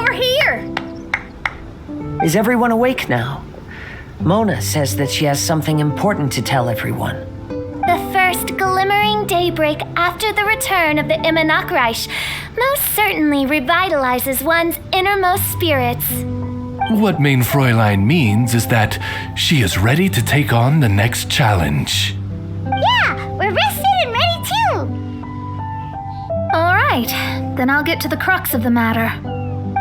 Over here! Is everyone awake now? Mona says that she has something important to tell everyone. The first glimmering daybreak after the return of the Immonakreich most certainly revitalizes one's innermost spirits. What Main Fräulein means is that she is ready to take on the next challenge. Yeah, we're rested and ready too! All right, then I'll get to the crux of the matter.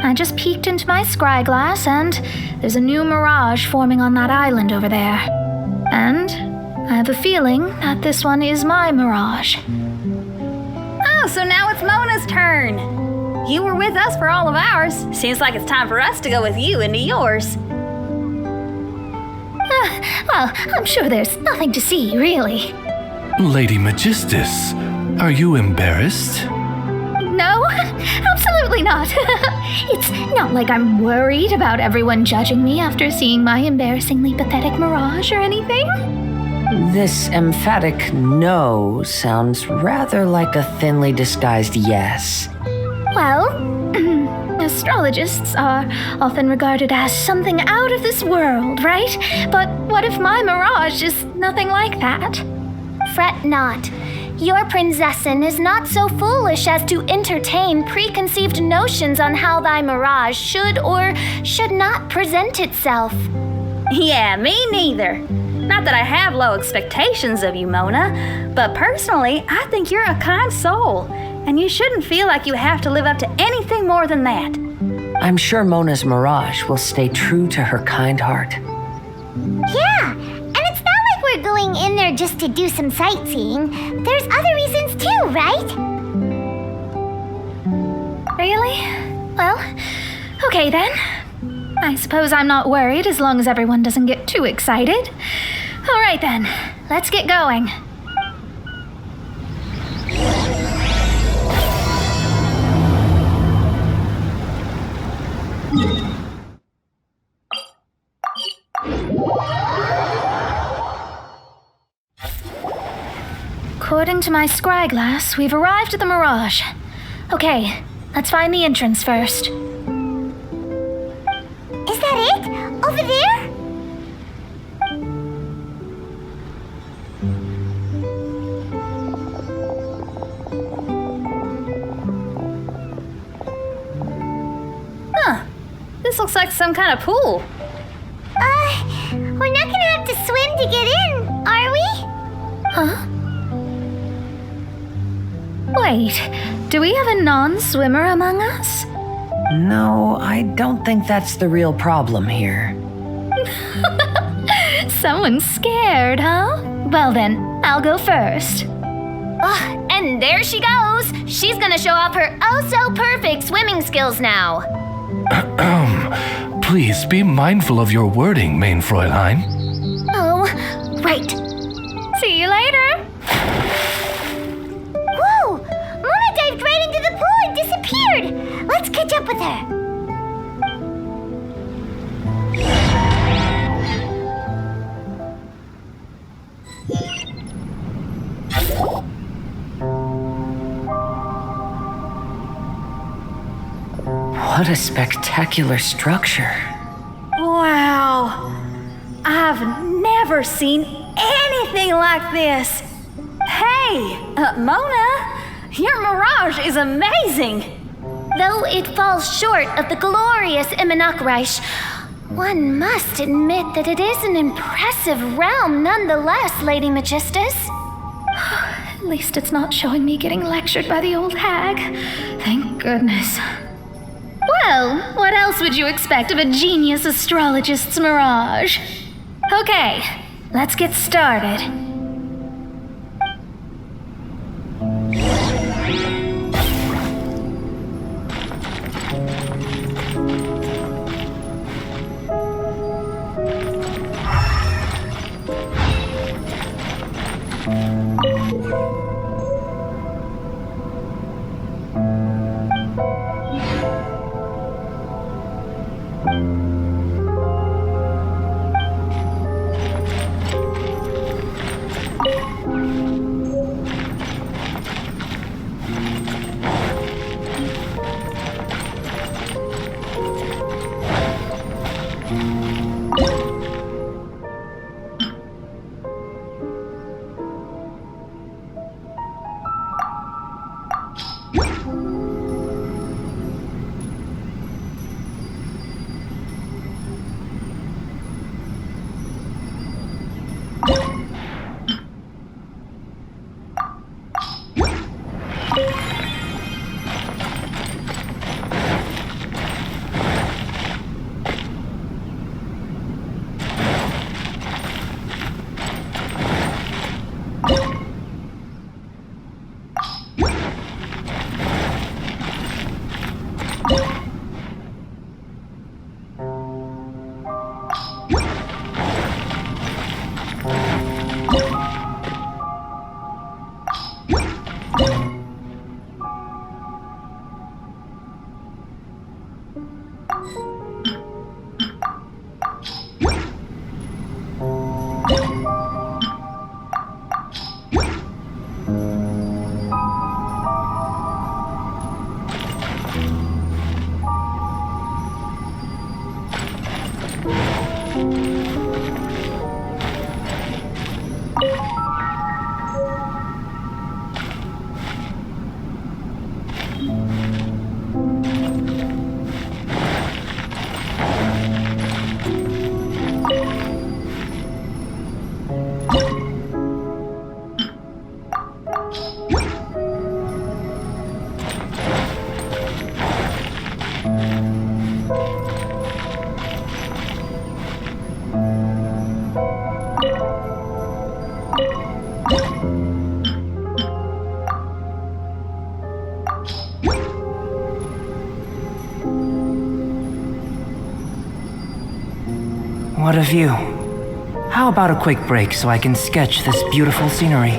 I just peeked into my scry glass and there's a new mirage forming on that island over there. And I have a feeling that this one is my mirage. Oh, so now it's Mona's turn. You were with us for all of ours. Seems like it's time for us to go with you into yours. Well, I'm sure there's nothing to see, really. Lady Magistus, are you embarrassed? No, absolutely not. It's not like I'm worried about everyone judging me after seeing my embarrassingly pathetic mirage or anything. This emphatic no sounds rather like a thinly disguised yes. Well, astrologists are often regarded as something out of this world, right? But what if my mirage is nothing like that? Fret not. Your prinzessin is not so foolish as to entertain preconceived notions on how thy mirage should or should not present itself. Yeah, me neither. Not that I have low expectations of you, Mona, but personally, I think you're a kind soul, and you shouldn't feel like you have to live up to anything more than that. I'm sure Mona's mirage will stay true to her kind heart. Yeah, and it's not like we're going in there just to do some sightseeing. There's other reasons too, right? Really? Well, okay then. I suppose I'm not worried as long as everyone doesn't get too excited. All right then, let's get going. According to my scry glass, we've arrived at the Mirage. Okay, let's find the entrance first. Is that it? Over there? Huh. This looks like some kind of pool. We're not gonna have to swim to get in, are we? Huh? Wait, do we have a non-swimmer among us? No, I don't think that's the real problem here. Someone's scared, huh? Well then, I'll go first. And there she goes. She's gonna show off her oh-so-perfect swimming skills now. Please be mindful of your wording, Main Fräulein. Oh, right. See you later. Whoa! Mona dived right into the pool and disappeared. Let's catch up with her. What a spectacular structure. Wow. I've never seen anything like this. Hey, Mona, your mirage is amazing. Though it falls short of the glorious Immonakreich, one must admit that it is an impressive realm nonetheless, Lady Magistus. At least it's not showing me getting lectured by the old hag. Thank goodness. Well, what else would you expect of a genius astrologist's mirage? Okay, let's get started. What a view. How about a quick break so I can sketch this beautiful scenery?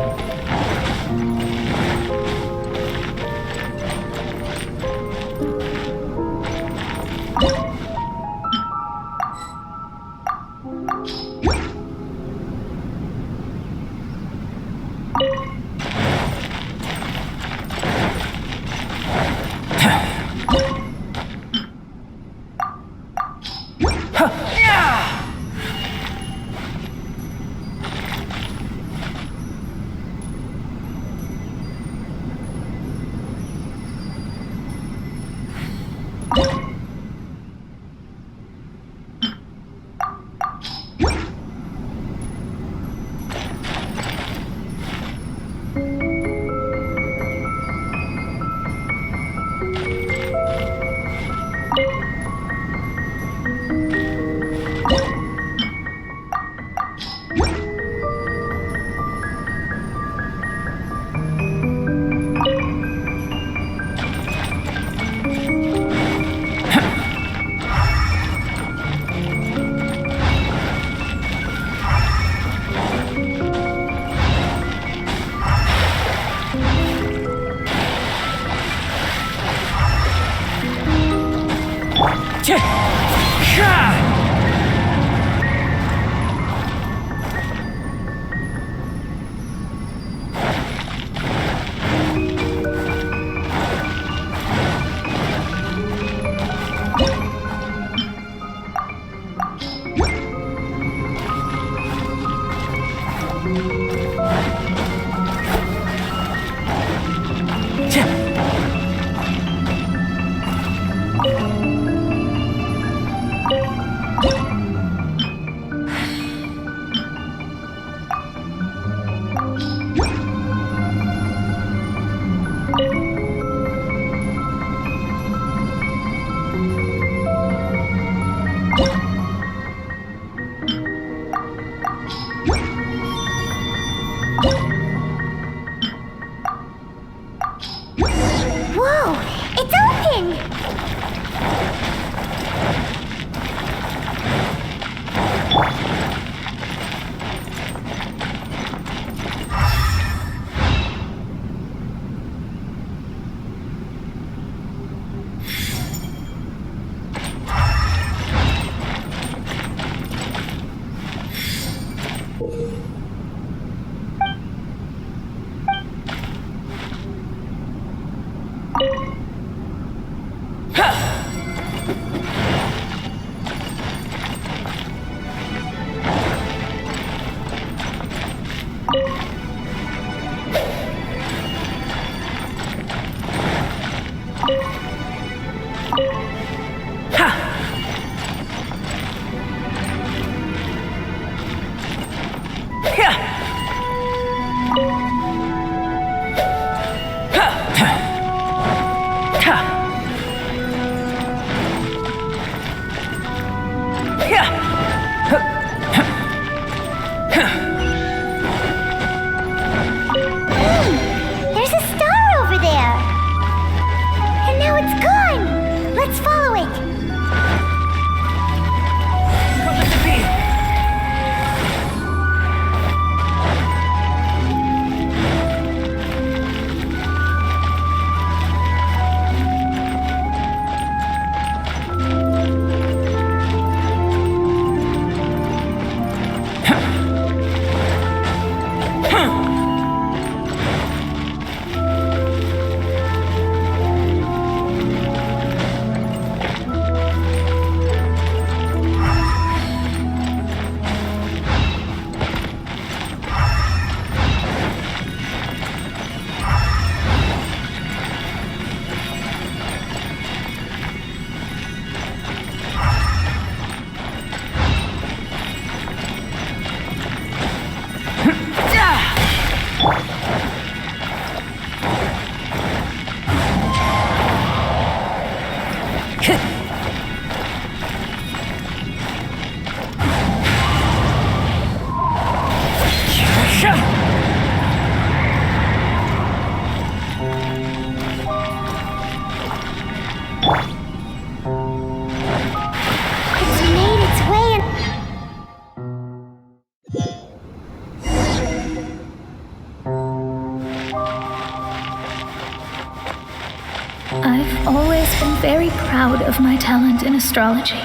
I've always been very proud of my talent in astrology.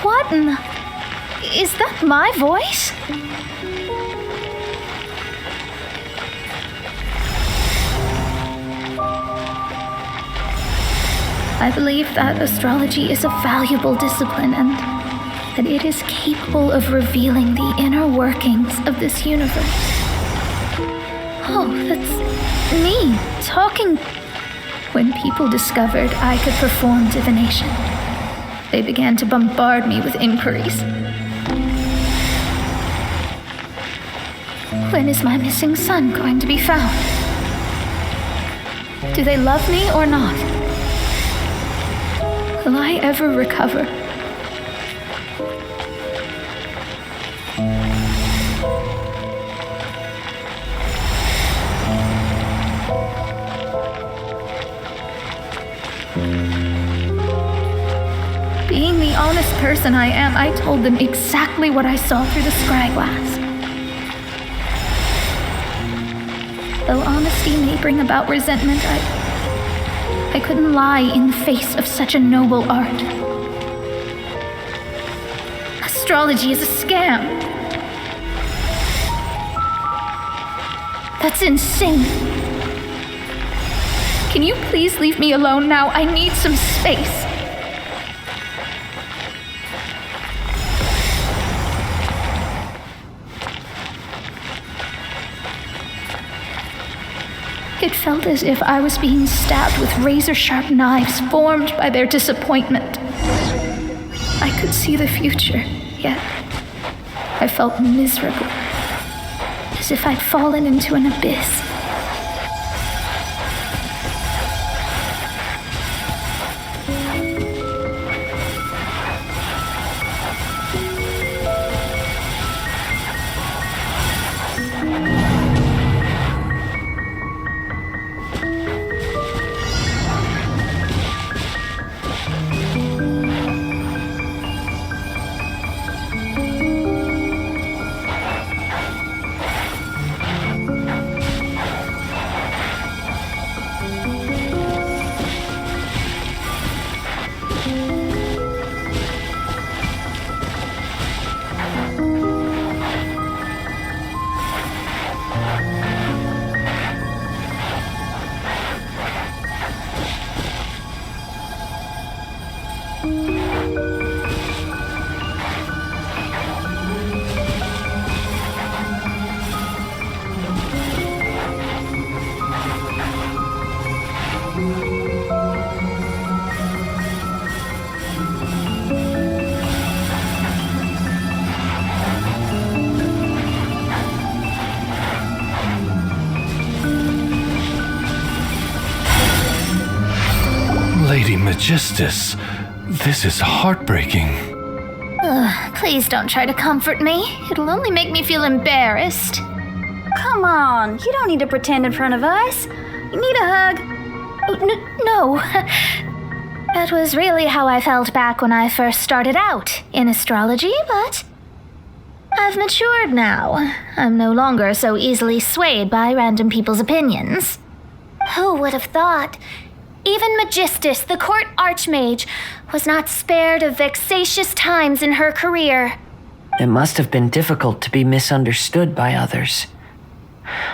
What in the... Is that my voice? I believe that astrology is a valuable discipline and that it is capable of revealing the inner workings of this universe. Oh, that's me talking. When people discovered I could perform divination, they began to bombard me with inquiries. When is my missing son going to be found? Do they love me or not? Will I ever recover? Being the honest person I am, I told them exactly what I saw through the scryglass. Though honesty may bring about resentment, I couldn't lie in the face of such a noble art. Astrology is a scam. That's insane. Can you please leave me alone now? I need some space. It felt as if I was being stabbed with razor-sharp knives formed by their disappointment. I could see the future, yet I felt miserable, as if I'd fallen into an abyss. Lady Magistus, this is heartbreaking. Please don't try to comfort me. It'll only make me feel embarrassed. Come on, you don't need to pretend in front of us. You need a hug. No. That was really how I felt back when I first started out in astrology, but I've matured now. I'm no longer so easily swayed by random people's opinions. Who would have thought? Even Magistus, the court archmage, was not spared of vexatious times in her career. It must have been difficult to be misunderstood by others.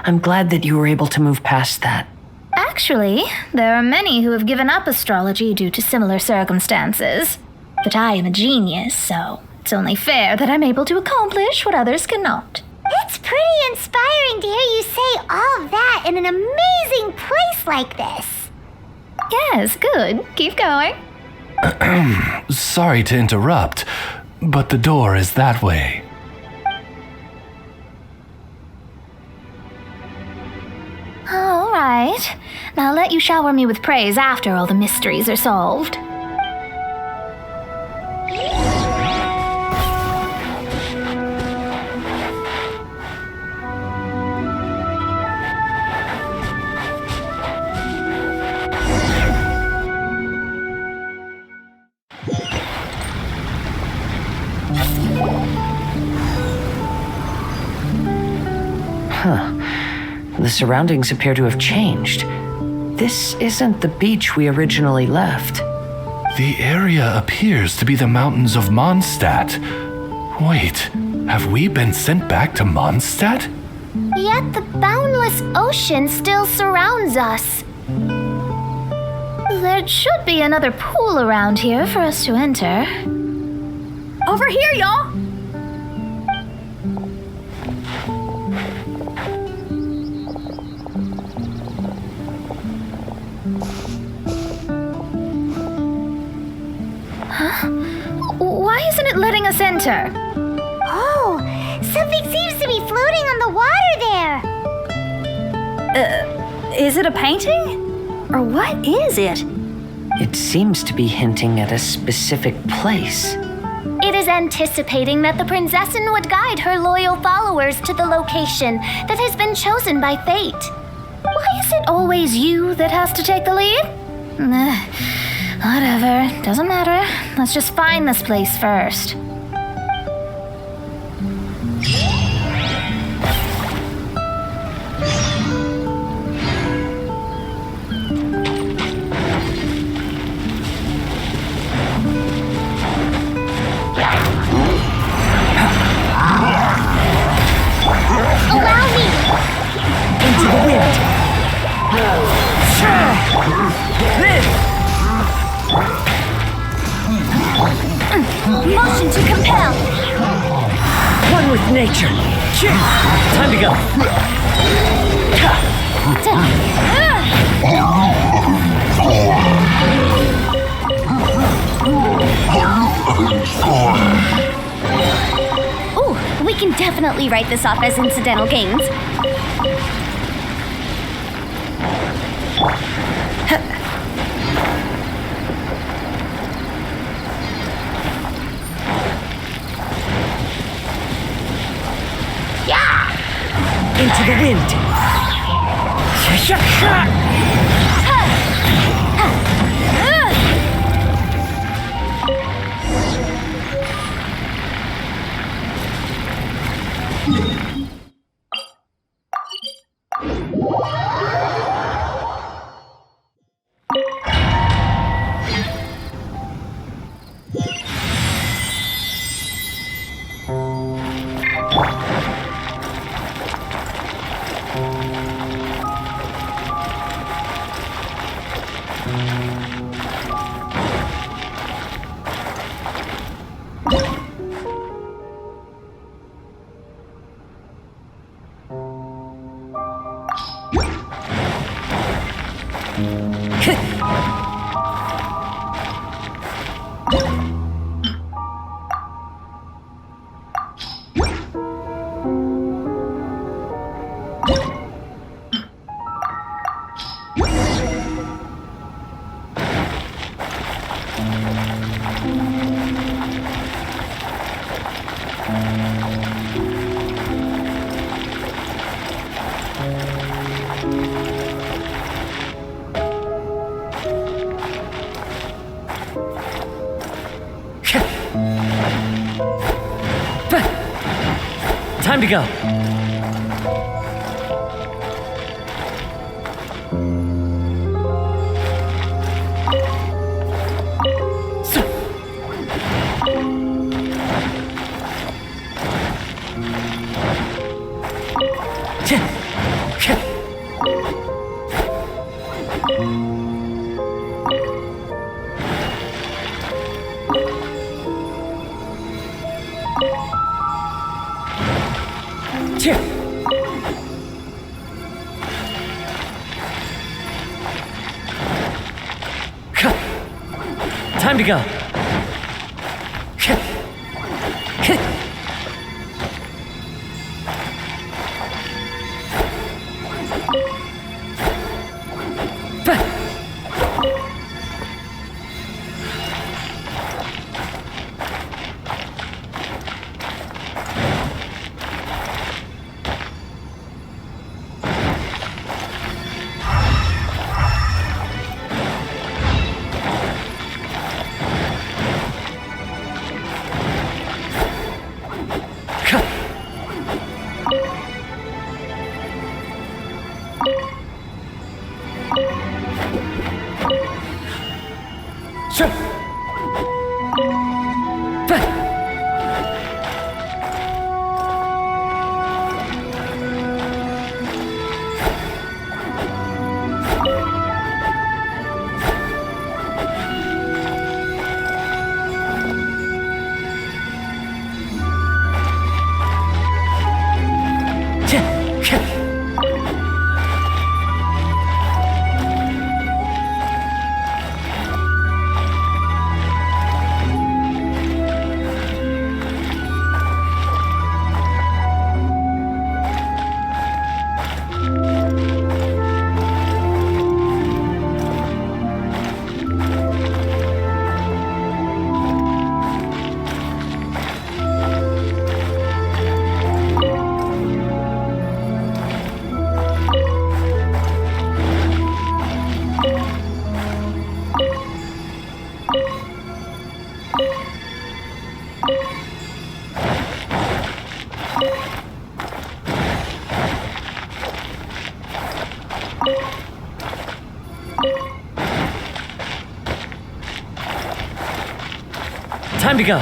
I'm glad that you were able to move past that. Actually, there are many who have given up astrology due to similar circumstances. But I am a genius, so it's only fair that I'm able to accomplish what others cannot. It's pretty inspiring to hear you say all of that in an amazing place like this. Yes, good. Keep going. Sorry to interrupt, but the door is that way. All right. Now I'll let you shower me with praise after all the mysteries are solved. The surroundings appear to have changed. This isn't the beach we originally left. The area appears to be the mountains of Mondstadt. Wait, have we been sent back to Mondstadt? Yet the boundless ocean still surrounds us. There should be another pool around here for us to enter. Over here, y'all! Why isn't it letting us enter? Oh, something seems to be floating on the water there. Is it a painting? Or what is it? It seems to be hinting at a specific place. It is anticipating that the Prinzessin would guide her loyal followers to the location that has been chosen by fate. Why is it always you that has to take the lead? Whatever, doesn't matter. Let's just find this place first. Allow me! Into the wind! Motion to compel! One with nature! Time to go! Ooh, we can definitely write this off as incidental gains. Into the wind! Time to go. Time to go. Time to go.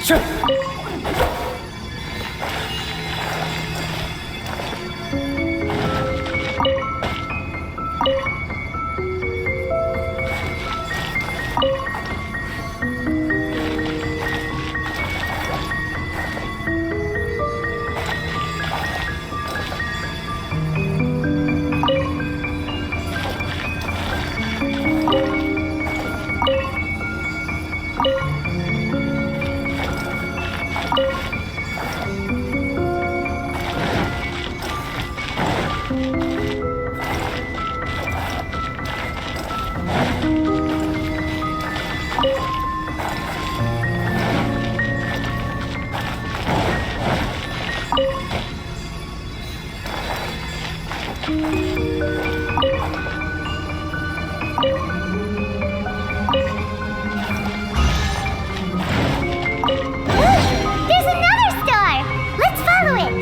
Sure. There's another star! Let's follow it!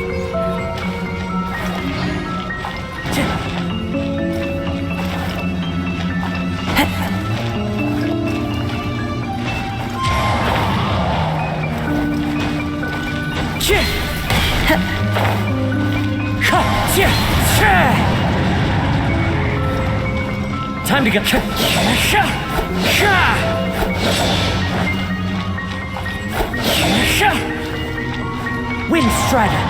Time to go. Wind Strider.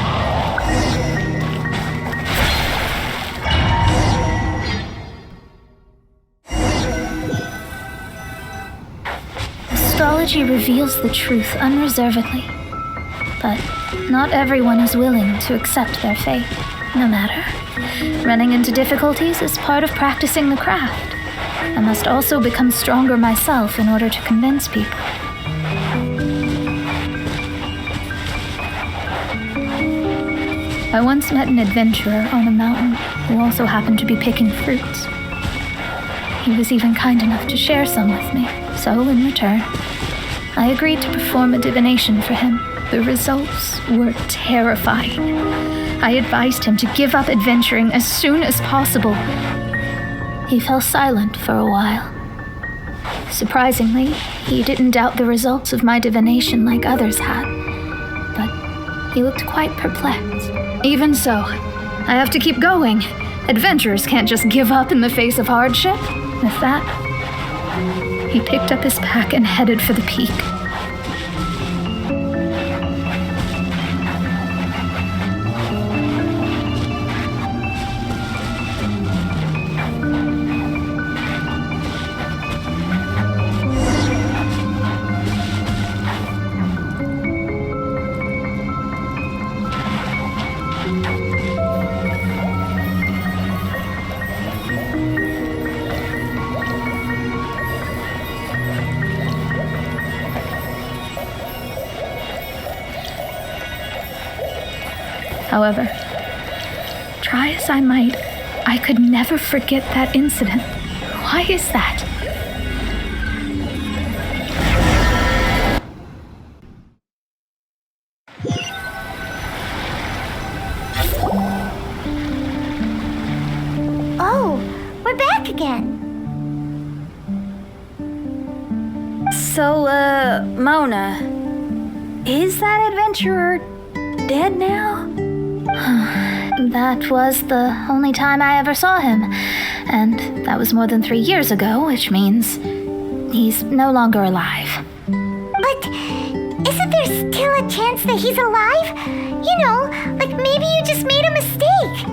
Astrology reveals the truth unreservedly. But not everyone is willing to accept their fate, no matter. Running into difficulties is part of practicing the craft. I must also become stronger myself in order to convince people. I once met an adventurer on a mountain who also happened to be picking fruits. He was even kind enough to share some with me, so in return, I agreed to perform a divination for him. The results were terrifying. I advised him to give up adventuring as soon as possible. He fell silent for a while. Surprisingly, he didn't doubt the results of my divination like others had, but he looked quite perplexed. Even so, I have to keep going. Adventurers can't just give up in the face of hardship. With that, he picked up his pack and headed for the peak. However, try as I might, I could never forget that incident. Why is that? Oh, we're back again. So, Mona, is that adventurer dead now? That was the only time I ever saw him, and that was more than 3 years ago, which means he's no longer alive. But isn't there still a chance that he's alive? You know, like maybe you just made a mistake.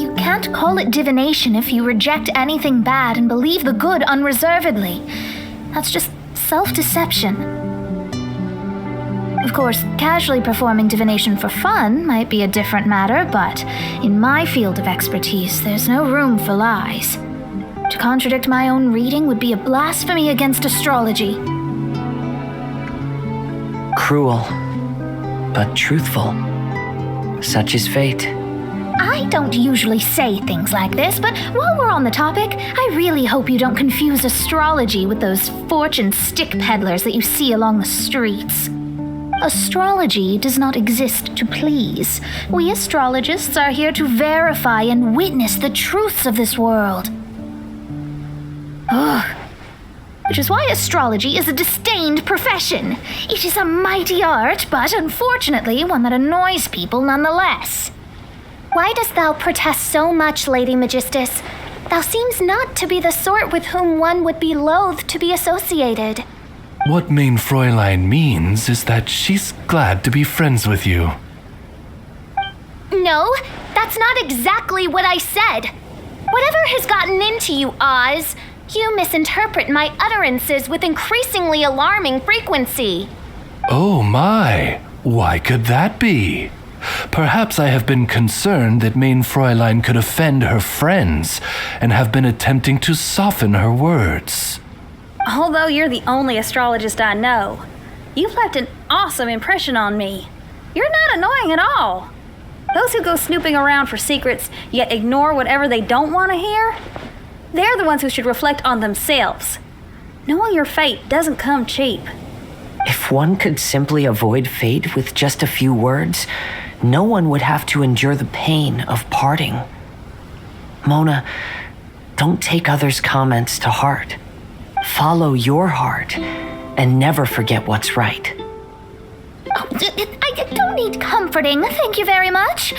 You can't call it divination if you reject anything bad and believe the good unreservedly. That's just self-deception. Of course, casually performing divination for fun might be a different matter, but in my field of expertise, there's no room for lies. To contradict my own reading would be a blasphemy against astrology. Cruel, but truthful. Such is fate. I don't usually say things like this, but while we're on the topic, I really hope you don't confuse astrology with those fortune stick peddlers that you see along the streets. Astrology does not exist to please. We astrologists are here to verify and witness the truths of this world. Ugh. Which is why astrology is a disdained profession. It is a mighty art, but unfortunately one that annoys people nonetheless. Why dost thou protest so much, Lady Magistus? Thou seems not to be the sort with whom one would be loath to be associated. What Mein Fräulein means is that she's glad to be friends with you. No, that's not exactly what I said. Whatever has gotten into you, Oz, you misinterpret my utterances with increasingly alarming frequency. Oh my, why could that be? Perhaps I have been concerned that Mein Fräulein could offend her friends and have been attempting to soften her words. Although you're the only astrologist I know, you've left an awesome impression on me. You're not annoying at all. Those who go snooping around for secrets, yet ignore whatever they don't want to hear, they're the ones who should reflect on themselves. Knowing your fate doesn't come cheap. If one could simply avoid fate with just a few words, no one would have to endure the pain of parting. Mona, don't take others' comments to heart. Follow your heart and never forget what's right. Oh, I don't need comforting, thank you very much.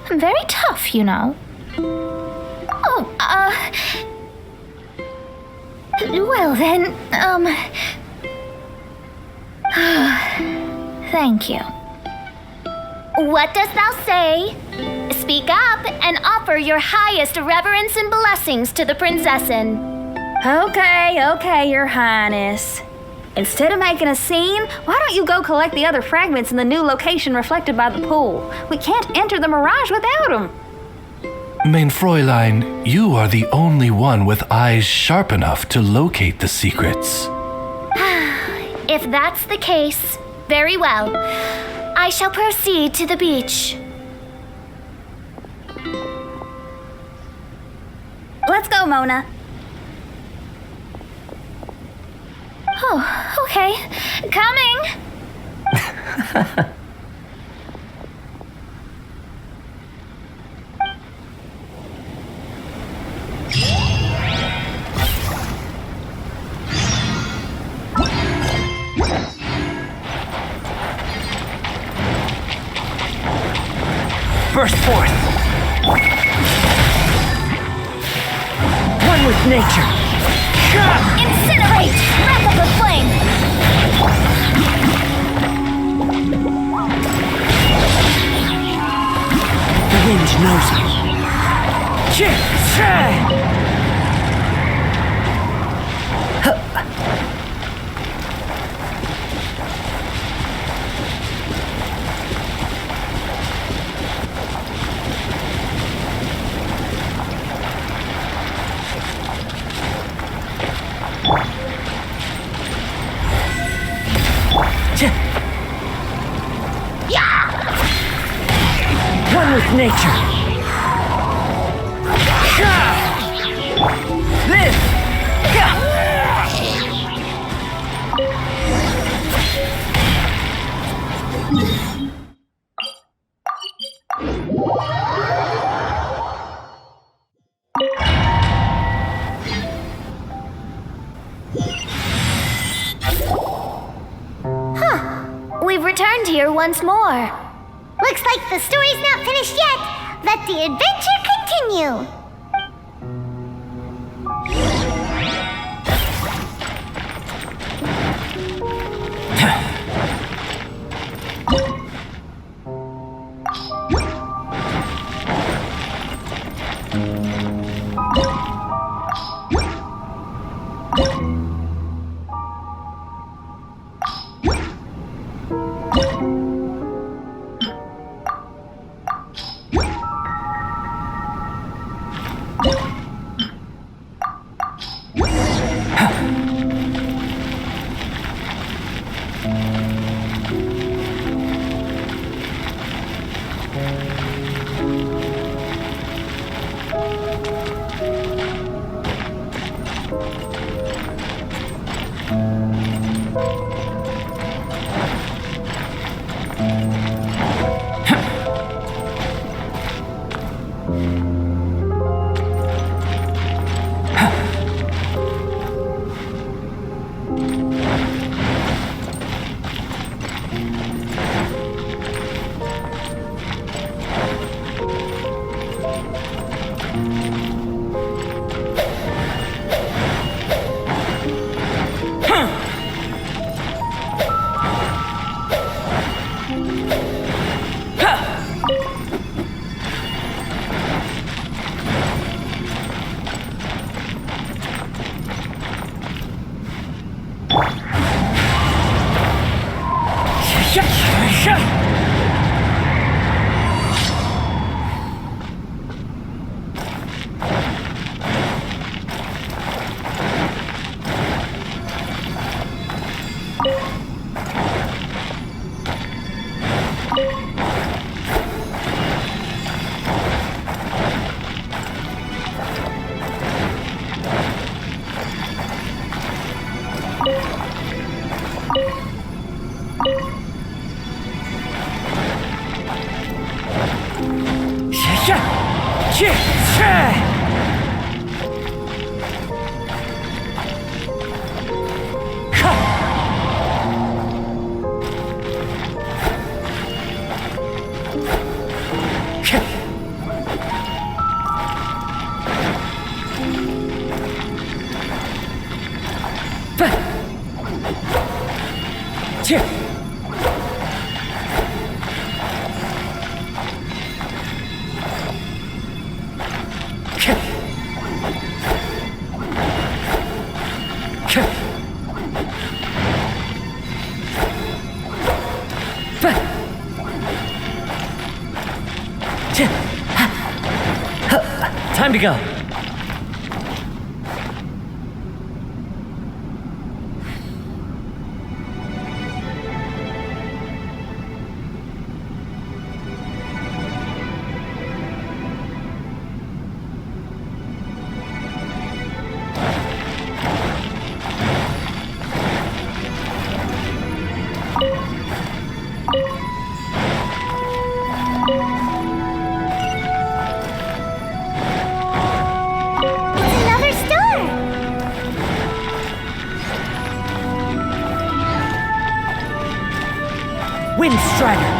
I'm very tough, you know. Oh, well then, thank you. What dost thou say? Speak up and offer your highest reverence and blessings to the Prinzessin. Okay, Your Highness. Instead of making a scene, why don't you go collect the other fragments in the new location reflected by the pool? We can't enter the mirage without them. Mein Fräulein, you are the only one with eyes sharp enough to locate the secrets. If that's the case, very well. I shall proceed to the beach. Let's go, Mona. Oh, okay. Coming! Burst forth! One with nature! Incinerate! Wrap up the flame! The wind knows me. Chit-chat! One with nature. This. We've returned here once more. Looks like the story's not finished yet. Let the adventure continue. Time to go. Windstrider!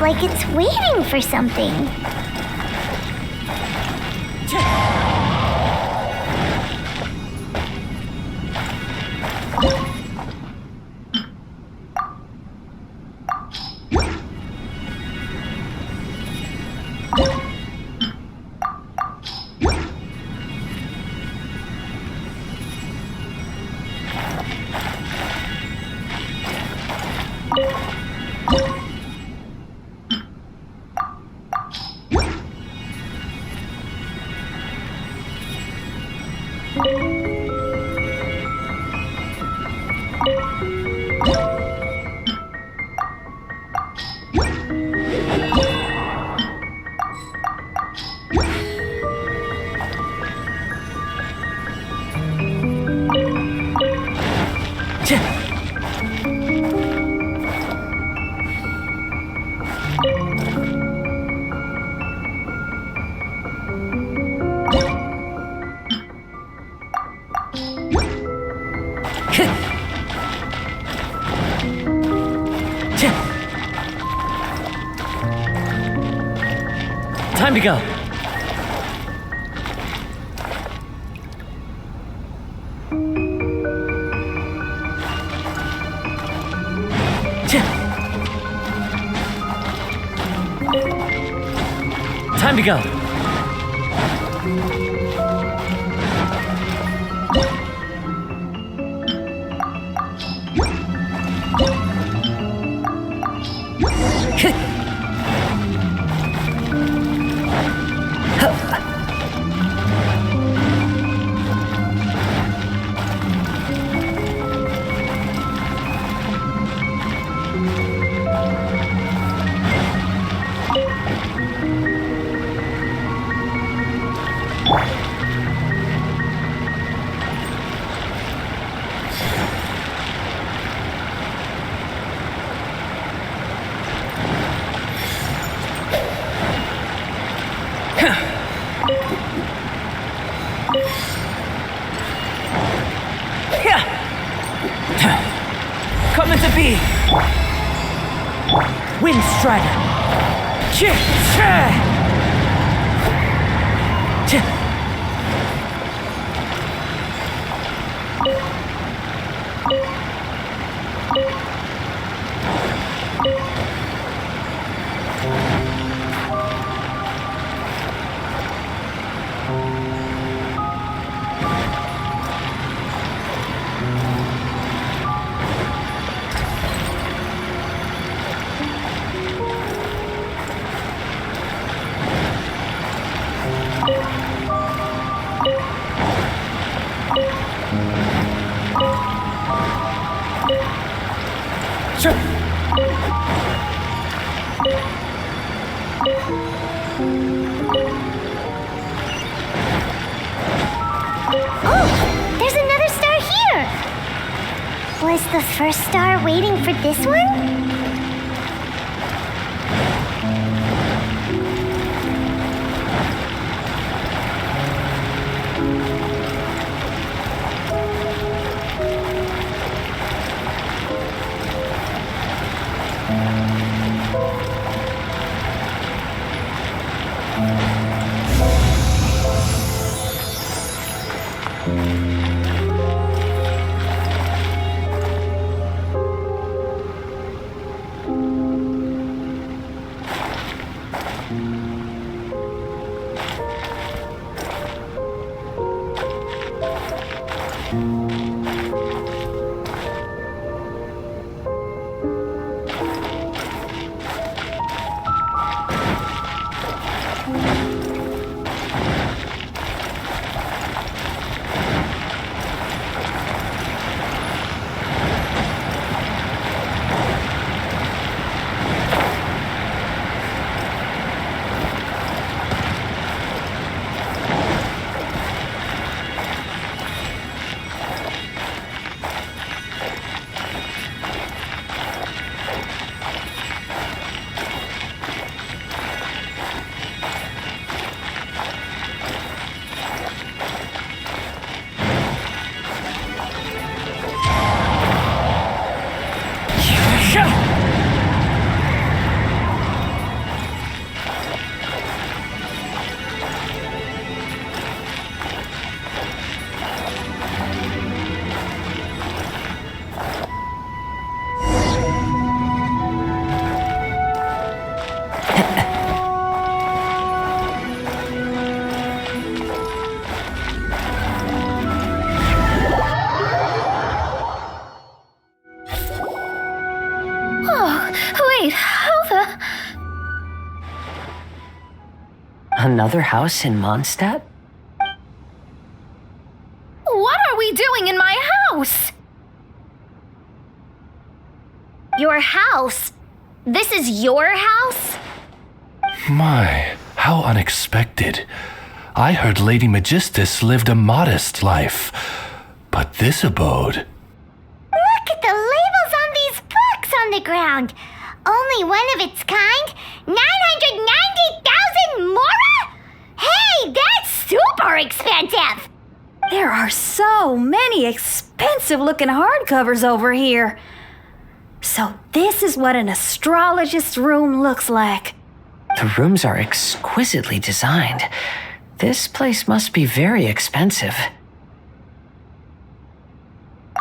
Like it's waiting for something. Time to go. Time to go. Come to be! Wind Strider! Oh, there's another star here! Was the first star waiting for this one? Another house in Mondstadt? What are we doing in my house? Your house? This is your house? My, how unexpected. I heard Lady Magistus lived a modest life, but this abode... Look at the labels on these books on the ground. Only one of its kind? 990,000 mora? Hey, that's super expensive! There are so many expensive-looking hardcovers over here. So this is what an astrologist's room looks like. The rooms are exquisitely designed. This place must be very expensive.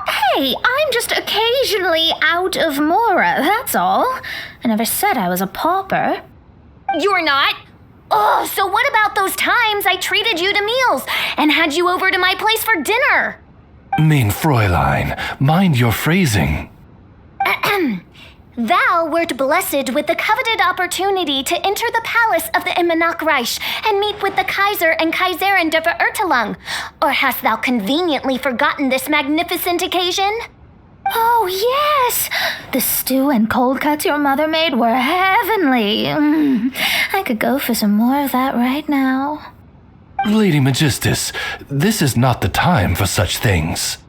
Hey, I'm just occasionally out of mora, that's all. I never said I was a pauper. You're not? Oh, so what about those times I treated you to meals and had you over to my place for dinner? Mein Fräulein, mind your phrasing. Thou wert blessed with the coveted opportunity to enter the palace of the Immanok Reich and meet with the Kaiser and Kaiserin der Verurteilung. Or hast thou conveniently forgotten this magnificent occasion? Oh, yes! The stew and cold cuts your mother made were heavenly. I could go for some more of that right now. Lady Magistus, this is not the time for such things.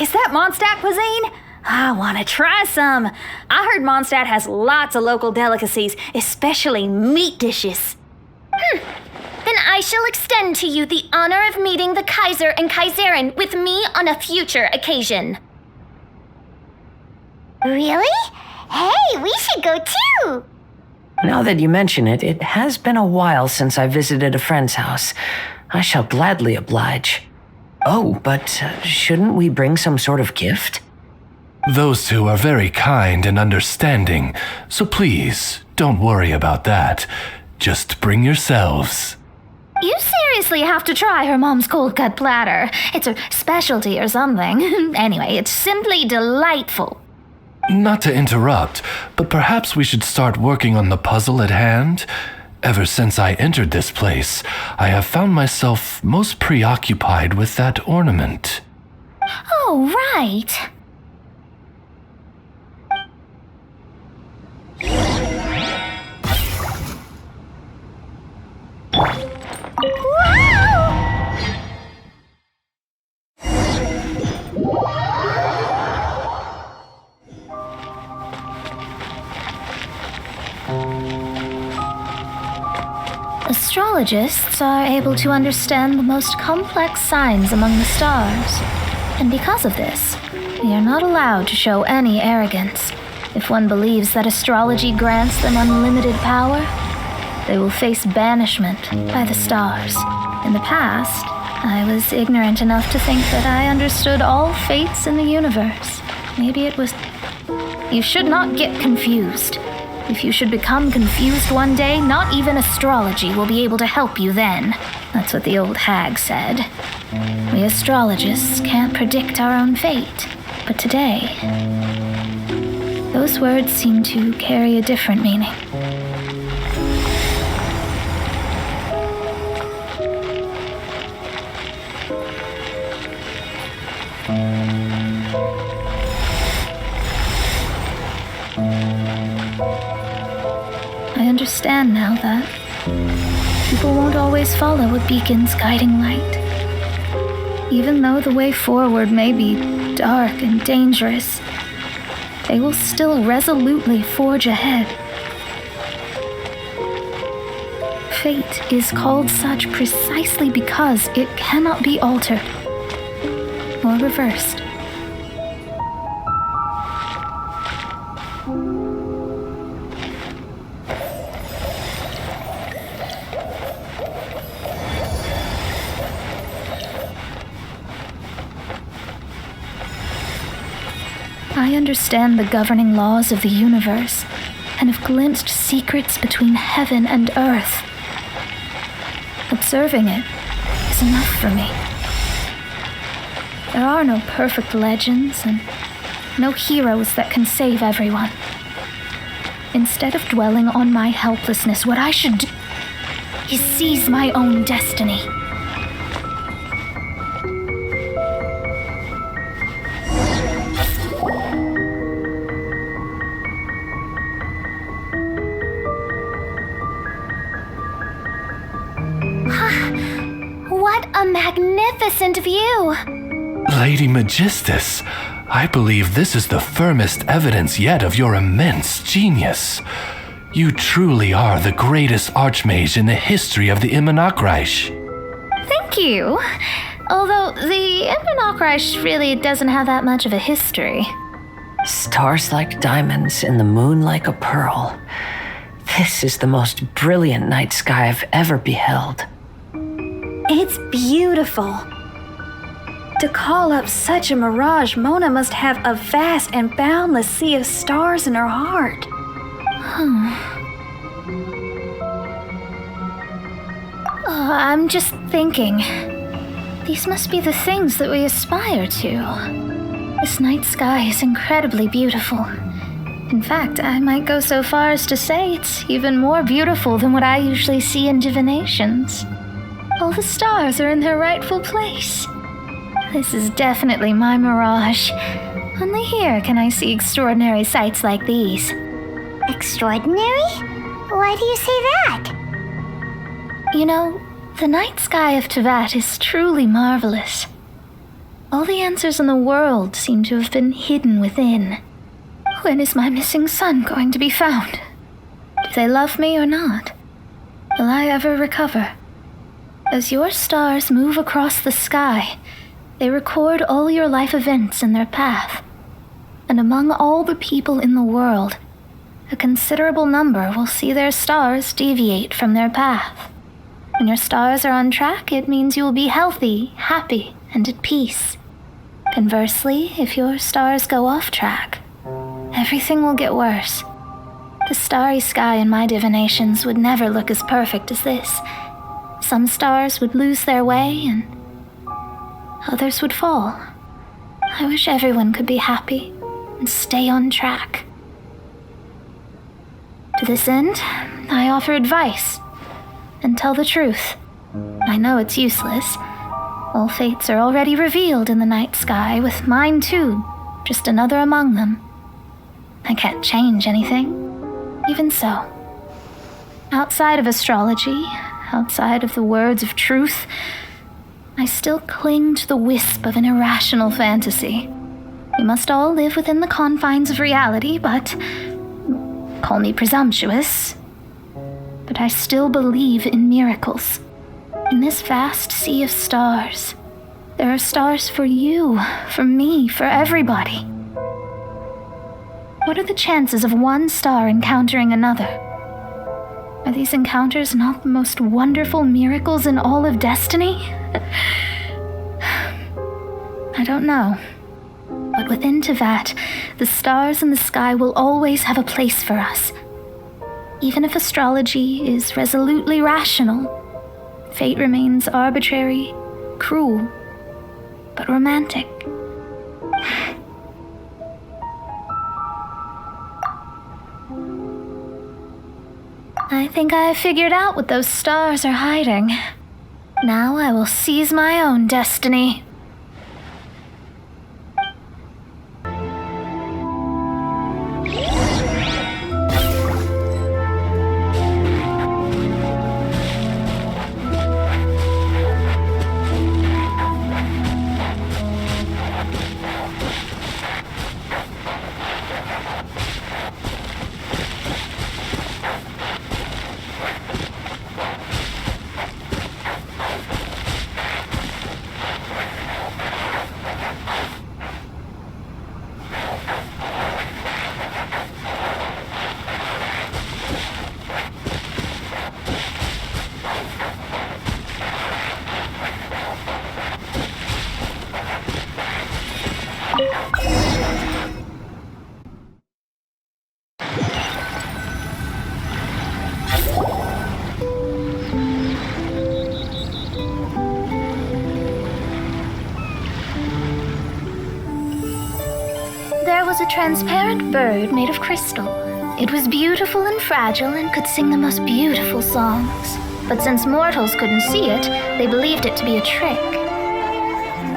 Is that Mondstadt cuisine? I want to try some. I heard Mondstadt has lots of local delicacies, especially meat dishes. Then I shall extend to you the honor of meeting the Kaiser and Kaiserin with me on a future occasion. Really? Hey, we should go too! Now that you mention it, it has been a while since I visited a friend's house. I shall gladly oblige. Oh, but shouldn't we bring some sort of gift? Those two are very kind and understanding, so please, don't worry about that. Just bring yourselves. You seriously have to try her mom's cold cut platter. It's her specialty or something. Anyway, it's simply delightful. Not to interrupt, but perhaps we should start working on the puzzle at hand? Ever since I entered this place, I have found myself most preoccupied with that ornament. Oh, right. Astrologists are able to understand the most complex signs among the stars. And because of this, we are not allowed to show any arrogance. If one believes that astrology grants them unlimited power, they will face banishment by the stars. In the past, I was ignorant enough to think that I understood all fates in the universe. Maybe it was... You should not get confused. If you should become confused one day, not even astrology will be able to help you then. That's what the old hag said. We astrologists can't predict our own fate. But today, those words seem to carry a different meaning. I understand now that people won't always follow a beacon's guiding light. Even though the way forward may be dark and dangerous, they will still resolutely forge ahead. Fate is called such precisely because it cannot be altered or reversed. I understand the governing laws of the universe and have glimpsed secrets between heaven and earth. Observing it is enough for me. There are no perfect legends and no heroes that can save everyone. Instead of dwelling on my helplessness, what I should do is seize my own destiny. What a magnificent view! Lady Magistus, I believe this is the firmest evidence yet of your immense genius. You truly are the greatest archmage in the history of the Immonakreich. Thank you. Although the Immonakreich really doesn't have that much of a history. Stars like diamonds and the moon like a pearl. This is the most brilliant night sky I've ever beheld. It's beautiful. To call up such a mirage, Mona must have a vast and boundless sea of stars in her heart. I'm just thinking. These must be the things that we aspire to. This night sky is incredibly beautiful. In fact, I might go so far as to say it's even more beautiful than what I usually see in divinations. All the stars are in their rightful place. This is definitely my mirage. Only here can I see extraordinary sights like these. Extraordinary? Why do you say that? You know, the night sky of Tevat is truly marvelous. All the answers in the world seem to have been hidden within. When is my missing son going to be found? Do they love me or not? Will I ever recover? As your stars move across the sky, they record all your life events in their path. And among all the people in the world, a considerable number will see their stars deviate from their path. When your stars are on track, it means you will be healthy, happy, and at peace. Conversely, if your stars go off track, everything will get worse. The starry sky in my divinations would never look as perfect as this. Some stars would lose their way, and others would fall. I wish everyone could be happy and stay on track. To this end, I offer advice and tell the truth. I know it's useless. All fates are already revealed in the night sky, with mine too, just another among them. I can't change anything. Even so, outside of astrology, outside of the words of truth, I still cling to the wisp of an irrational fantasy. We must all live within the confines of reality, but call me presumptuous. But I still believe in miracles. In this vast sea of stars, there are stars for you, for me, for everybody. What are the chances of one star encountering another? Are these encounters not the most wonderful miracles in all of destiny? I don't know. But within Tevat, the stars in the sky will always have a place for us. Even if astrology is resolutely rational, fate remains arbitrary, cruel, but romantic. I think I have figured out what those stars are hiding. Now I will seize my own destiny. There was a transparent bird made of crystal. It was beautiful and fragile and could sing the most beautiful songs. But since mortals couldn't see it, they believed it to be a trick.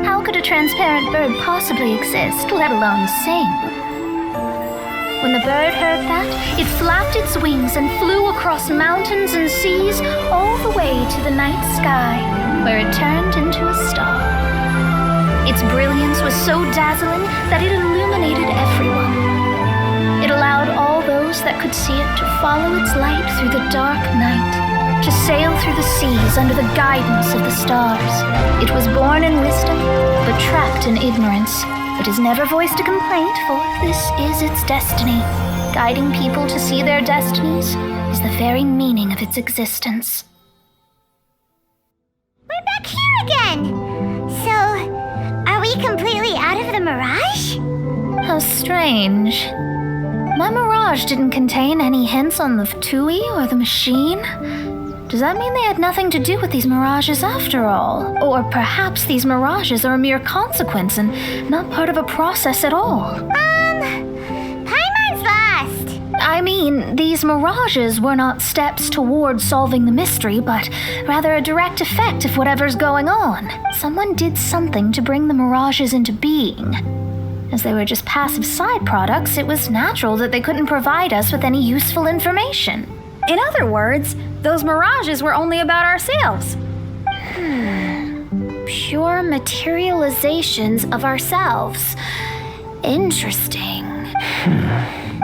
How could a transparent bird possibly exist, let alone sing? When the bird heard that, it flapped its wings and flew across mountains and seas all the way to the night sky, where it turned into a star. Its brilliance was so dazzling that it illuminated everyone. It allowed all those that could see it to follow its light through the dark night, to sail through the seas under the guidance of the stars. It was born in wisdom, but trapped in ignorance. It has never voiced a complaint, for this is its destiny. Guiding people to see their destinies is the very meaning of its existence. We're back here again! So, are we completely out of the mirage? How strange. My mirage didn't contain any hints on the Tui or the machine. Does that mean they had nothing to do with these mirages after all? Or perhaps these mirages are a mere consequence and not part of a process at all? Paimon's lost! I mean, these mirages were not steps towards solving the mystery, but rather a direct effect of whatever's going on. Someone did something to bring the mirages into being. As they were just passive side products, it was natural that they couldn't provide us with any useful information. In other words, those mirages were only about ourselves. Pure materializations of ourselves. Interesting.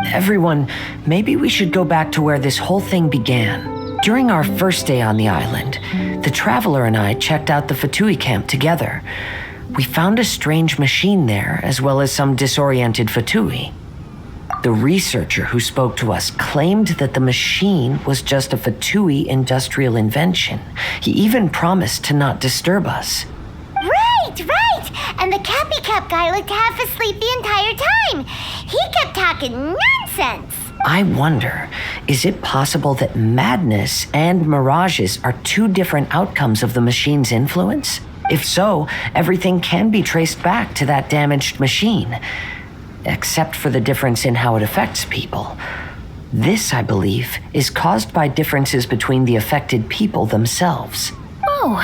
Everyone, maybe we should go back to where this whole thing began. During our first day on the island, the Traveler and I checked out the Fatui camp together. We found a strange machine there, as well as some disoriented Fatui. The researcher who spoke to us claimed that the machine was just a Fatui industrial invention. He even promised to not disturb us. Right! And the Cappy Cap guy looked half asleep the entire time. He kept talking nonsense. I wonder, is it possible that madness and mirages are two different outcomes of the machine's influence? If so, everything can be traced back to that damaged machine, except for the difference in how it affects people. This, I believe, is caused by differences between the affected people themselves. Oh,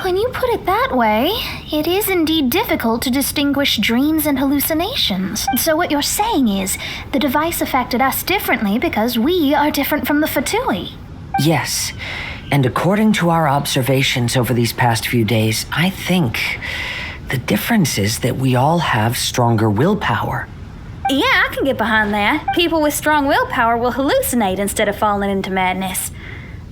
when you put it that way, it is indeed difficult to distinguish dreams and hallucinations. So what you're saying is, the device affected us differently because we are different from the Fatui. Yes, and according to our observations over these past few days, I think the difference is that we all have stronger willpower. Yeah, I can get behind that. People with strong willpower will hallucinate instead of falling into madness.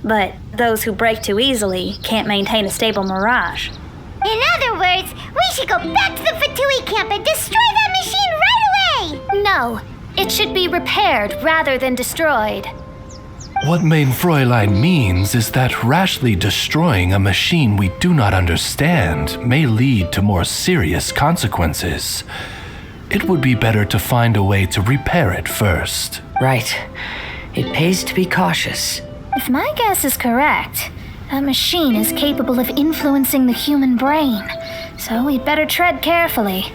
But those who break too easily can't maintain a stable mirage. In other words, we should go back to the Fatui camp and destroy that machine right away! No, it should be repaired rather than destroyed. What Main Fräulein means is that rashly destroying a machine we do not understand may lead to more serious consequences. It would be better to find a way to repair it first. Right. It pays to be cautious. If my guess is correct, that machine is capable of influencing the human brain, so we'd better tread carefully.